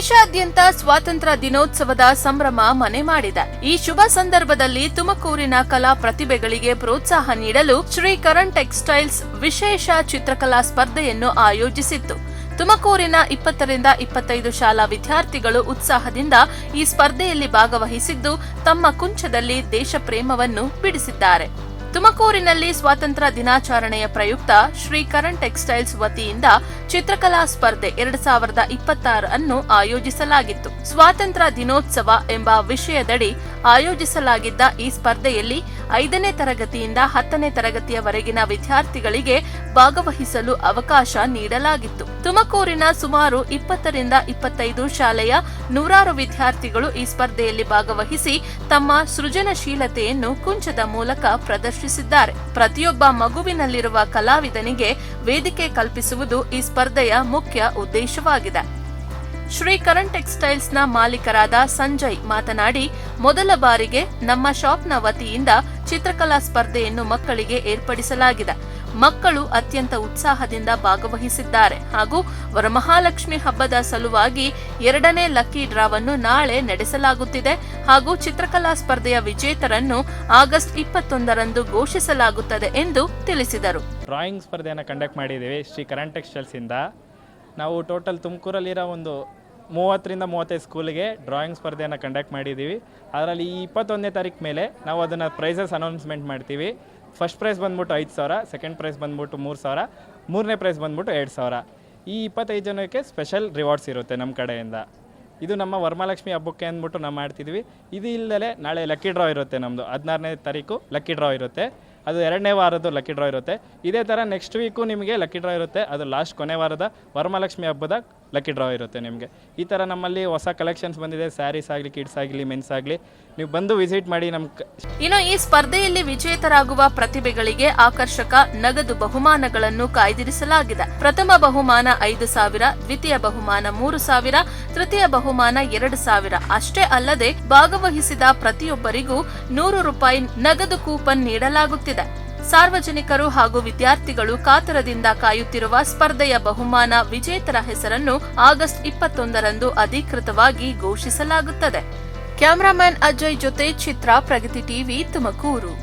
ದೇಶಾದ್ಯಂತ ಸ್ವಾತಂತ್ರ್ಯ ದಿನೋತ್ಸವದ ಸಂಭ್ರಮ ಮನೆ ಮಾಡಿದೆ. ಈ ಶುಭ ಸಂದರ್ಭದಲ್ಲಿ ತುಮಕೂರಿನ ಕಲಾ ಪ್ರತಿಭೆಗಳಿಗೆ ಪ್ರೋತ್ಸಾಹ ನೀಡಲು ಶ್ರೀ ಕರಣ್ ಟೆಕ್ಸ್ಟೈಲ್ಸ್ ವಿಶೇಷ ಚಿತ್ರಕಲಾ ಸ್ಪರ್ಧೆಯನ್ನು ಆಯೋಜಿಸಿತ್ತು. ತುಮಕೂರಿನ 20 ರಿಂದ 25 ಶಾಲಾ ವಿದ್ಯಾರ್ಥಿಗಳು ಉತ್ಸಾಹದಿಂದ ಈ ಸ್ಪರ್ಧೆಯಲ್ಲಿ ಭಾಗವಹಿಸಿದ್ದು ತಮ್ಮ ಕುಂಚದಲ್ಲಿ ದೇಶ ಪ್ರೇಮವನ್ನು ಬಿಡಿಸಿದ್ದಾರೆ. ತುಮಕೂರಿನಲ್ಲಿ ಸ್ವಾತಂತ್ರ್ಯ ದಿನಾಚರಣೆಯ ಪ್ರಯುಕ್ತ ಶ್ರೀ ಕರಣ್ ಟೆಕ್ಸ್ಟೈಲ್ಸ್ ವತಿಯಿಂದ ಚಿತ್ರಕಲಾ ಸ್ಪರ್ಧೆ 2026 ಅನ್ನು ಆಯೋಜಿಸಲಾಗಿತ್ತು. ಸ್ವಾತಂತ್ರ್ಯ ದಿನೋತ್ಸವ ಎಂಬ ವಿಷಯದಡಿ ಆಯೋಜಿಸಲಾಗಿದ್ದ ಈ ಸ್ಪರ್ಧೆಯಲ್ಲಿ 5ನೇ ತರಗತಿಯಿಂದ 10ನೇ ತರಗತಿಯವರೆಗಿನ ವಿದ್ಯಾರ್ಥಿಗಳಿಗೆ ಭಾಗವಹಿಸಲು ಅವಕಾಶ ನೀಡಲಾಗಿತ್ತು. ತುಮಕೂರಿನ ಸುಮಾರು 20 ರಿಂದ 25 ಶಾಲೆಯ 100 ವಿದ್ಯಾರ್ಥಿಗಳು ಈ ಸ್ಪರ್ಧೆಯಲ್ಲಿ ಭಾಗವಹಿಸಿ ತಮ್ಮ ಸೃಜನಶೀಲತೆಯನ್ನು ಕುಂಚದ ಮೂಲಕ ಪ್ರದರ್ಶಿಸಿದ್ದಾರೆ. ಪ್ರತಿಯೊಬ್ಬ ಮಗುವಿನಲ್ಲಿರುವ ಕಲಾವಿದನಿಗೆ ವೇದಿಕೆ ಕಲ್ಪಿಸುವುದು ಈ ಸ್ಪರ್ಧೆಯ ಮುಖ್ಯ ಉದ್ದೇಶವಾಗಿದೆ. ಶ್ರೀ ಕರಣ್ ಟೆಕ್ಸ್ಟೈಲ್ಸ್ನ ಮಾಲೀಕರಾದ ಸಂಜಯ್ ಮಾತನಾಡಿ, ಮೊದಲ ಬಾರಿಗೆ ನಮ್ಮ ಶಾಪ್ನ ವತಿಯಿಂದ ಚಿತ್ರಕಲಾ ಸ್ಪರ್ಧೆಯನ್ನು ಮಕ್ಕಳಿಗೆ ಏರ್ಪಡಿಸಲಾಗಿದೆ. ಮಕ್ಕಳು ಅತ್ಯಂತ ಉತ್ಸಾಹದಿಂದ ಭಾಗವಹಿಸಿದ್ದಾರೆ ಹಾಗೂ ವರಮಹಾಲಕ್ಷ್ಮಿ ಹಬ್ಬದ ಸಲುವಾಗಿ 2ನೇ ಲಕ್ಕಿ ಡ್ರಾವನ್ನು ನಾಳೆ ನಡೆಸಲಾಗುತ್ತಿದೆ ಹಾಗೂ ಚಿತ್ರಕಲಾ ಸ್ಪರ್ಧೆಯ ವಿಜೇತರನ್ನು ಆಗಸ್ಟ್ 21ರಂದು ಘೋಷಿಸಲಾಗುತ್ತದೆ ಎಂದು ತಿಳಿಸಿದರು. ಡ್ರಾಯಿಂಗ್ ಸ್ಪರ್ಧೆಯನ್ನು ಕಂಡಕ್ಟ್ ಮಾಡಿದ್ದೀವಿ ಶ್ರೀ ಕರಣ್ ಟೆಕ್ಸ್ಟೈಲ್ಸ್ ಇಂದ. ನಾವು ಟೋಟಲ್ ತುಮಕೂರಲ್ಲಿರೋ ಒಂದು 30 ರಿಂದ 35 ಸ್ಕೂಲ್ಗೆ ಡ್ರಾಯಿಂಗ್ ಸ್ಪರ್ಧೆಯನ್ನು ಕಂಡಕ್ಟ್ ಮಾಡಿದ್ದೀವಿ. ಅದರಲ್ಲಿ ಈ 21ನೇ ತಾರೀಕು ಮೇಲೆ ನಾವು ಅದನ್ನು ಪ್ರೈಸಸ್ ಅನೌನ್ಸ್ಮೆಂಟ್ ಮಾಡ್ತೀವಿ. ಫಸ್ಟ್ ಪ್ರೈಸ್ ಬಂದ್ಬಿಟ್ಟು 5,000, ಸೆಕೆಂಡ್ ಪ್ರೈಸ್ ಬಂದ್ಬಿಟ್ಟು 3,000, 3ನೇ ಪ್ರೈಸ್ ಬಂದ್ಬಿಟ್ಟು 2,000. ಈ 25 ಜನಕ್ಕೆ ಸ್ಪೆಷಲ್ ರಿವಾರ್ಡ್ಸ್ ಇರುತ್ತೆ ನಮ್ಮ ಕಡೆಯಿಂದ. ಇದು ನಮ್ಮ ವರಮಹಾಲಕ್ಷ್ಮಿ ಹಬ್ಬಕ್ಕೆ ಅಂದ್ಬಿಟ್ಟು ನಾವು ಮಾಡ್ತಿದ್ವಿ. ಇದು ಇಲ್ಲದೆ ನಾಳೆ ಲಕ್ಕಿ ಡ್ರಾ ಇರುತ್ತೆ. ನಮ್ಮದು 16ನೇ ತಾರೀಕು ಲಕ್ಕಿ ಡ್ರಾ ಇರುತ್ತೆ. ಅದು 2ನೇ ವಾರದ್ದು ಲಕ್ಕಿ ಡ್ರಾ ಇರುತ್ತೆ. ಇದೇ ಥರ ನೆಕ್ಸ್ಟ್ ವೀಕು ನಿಮಗೆ ಲಕ್ಕಿ ಡ್ರಾ ಇರುತ್ತೆ. ಅದು ಲಾಸ್ಟ್ ಕೊನೆ ವಾರದ ವರಮಹಾಲಕ್ಷ್ಮಿ ಹಬ್ಬದ ಲಕ್ಕಿ ಡ್ರಾ ಇರುತ್ತೆ ನಿಮಗೆ. ಈ ಥರ ನಮ್ಮಲ್ಲಿ ಹೊಸ ಕಲೆಕ್ಷನ್ಸ್ ಬಂದಿದೆ. ಸ್ಯಾರೀಸ್ ಆಗಲಿ, ಕಿಡ್ಸ್ ಆಗಲಿ, ಮೆನ್ಸ್ ಆಗಲಿ, ನೀವು ಬಂದು ವಿಸಿಟ್ ಮಾಡಿ. ಇನ್ನು ಈ ಸ್ಪರ್ಧೆಯಲ್ಲಿ ವಿಜೇತರಾಗುವ ಪ್ರತಿಭೆಗಳಿಗೆ ಆಕರ್ಷಕ ನಗದು ಬಹುಮಾನಗಳನ್ನು ಕಾಯ್ದಿರಿಸಲಾಗಿದೆ. ಪ್ರಥಮ ಬಹುಮಾನ 5,000, ದ್ವಿತೀಯ ಬಹುಮಾನ 3,000, ತೃತೀಯ ಬಹುಮಾನ 2,000. ಅಷ್ಟೇ ಅಲ್ಲದೆ ಭಾಗವಹಿಸಿದ ಪ್ರತಿಯೊಬ್ಬರಿಗೂ 100 ರೂಪಾಯಿ ನಗದು ಕೂಪನ್ ನೀಡಲಾಗುತ್ತಿದೆ. ಸಾರ್ವಜನಿಕರು ಹಾಗೂ ವಿದ್ಯಾರ್ಥಿಗಳು ಕಾತರದಿಂದ ಕಾಯುತ್ತಿರುವ ಸ್ಪರ್ಧೆಯ ಬಹುಮಾನ ವಿಜೇತರ ಹೆಸರನ್ನು ಆಗಸ್ಟ್ 21ರಂದು ಅಧಿಕೃತವಾಗಿ ಘೋಷಿಸಲಾಗುತ್ತದೆ. ಕ್ಯಾಮರಾಮನ್ ಅಜಯ್ ಜೊತೆ ಚಿತ್ರ, ಪ್ರಗತಿ ಟಿವಿ, ತುಮಕೂರು.